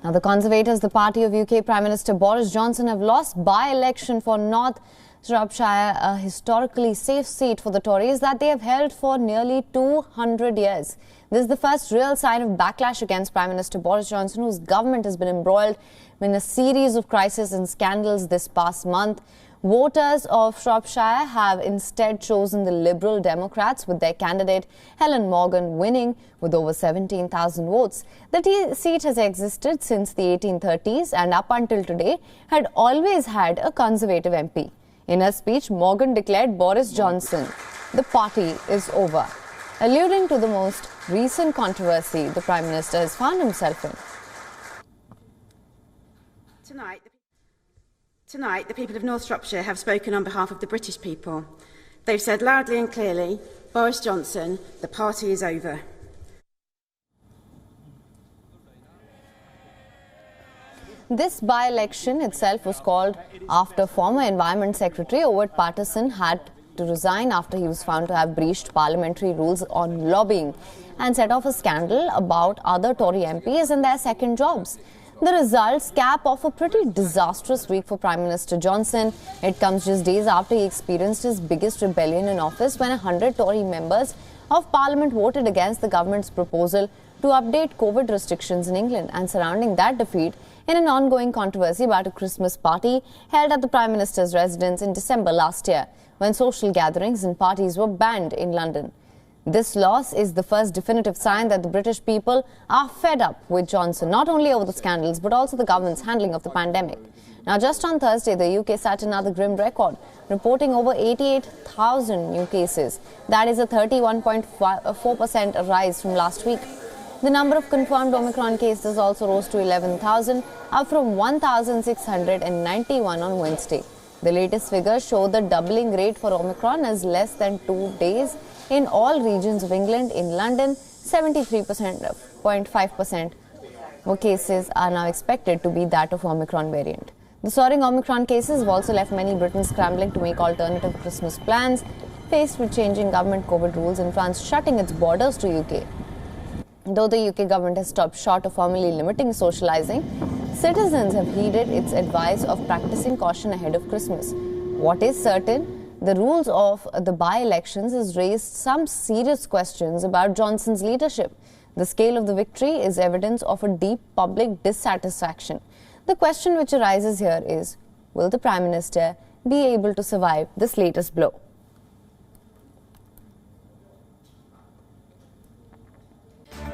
Now, the Conservatives, the party of UK Prime Minister Boris Johnson, have lost by-election for North Shropshire, a historically safe seat for the Tories that they have held for nearly 200 years. This is the first real sign of backlash against Prime Minister Boris Johnson, whose government has been embroiled in a series of crises and scandals this past month. Voters of Shropshire have instead chosen the Liberal Democrats, with their candidate Helen Morgan winning with over 17,000 votes. The seat has existed since the 1830s and up until today had always had a Conservative MP. In her speech, Morgan declared Boris Johnson, the party is over, alluding to the most recent controversy the Prime Minister has found himself in. Tonight, the people of North Shropshire have spoken on behalf of the British people. They've said loudly and clearly, Boris Johnson, the party is over. This by-election itself was called after former Environment Secretary Owen Paterson had to resign after he was found to have breached parliamentary rules on lobbying and set off a scandal about other Tory MPs and their second jobs. The results cap off a pretty disastrous week for Prime Minister Johnson. It comes just days after he experienced his biggest rebellion in office when 100 Tory members of Parliament voted against the government's proposal to update COVID restrictions in England, and surrounding that defeat in an ongoing controversy about a Christmas party held at the Prime Minister's residence in December last year, when social gatherings and parties were banned in London. This loss is the first definitive sign that the British people are fed up with Johnson, not only over the scandals but also the government's handling of the pandemic. Now, just on Thursday, the UK set another grim record, reporting over 88,000 new cases. That is a 31.4% rise from last week. The number of confirmed Omicron cases also rose to 11,000, up from 1,691 on Wednesday. The latest figures show the doubling rate for Omicron is less than 2 days in all regions of England. In London, 73.5% of cases are now expected to be that of Omicron variant. The soaring Omicron cases have also left many Britons scrambling to make alternative Christmas plans, faced with changing government COVID rules and France shutting its borders to UK. Though the UK government has stopped short of formally limiting socializing, citizens have heeded its advice of practicing caution ahead of Christmas. What is certain, the rules of the by-elections has raised some serious questions about Johnson's leadership. The scale of the victory is evidence of a deep public dissatisfaction. The question which arises here is, will the Prime Minister be able to survive this latest blow?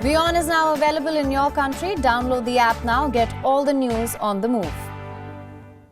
WION is now available in your country. Download the app now. Get all the news on the move.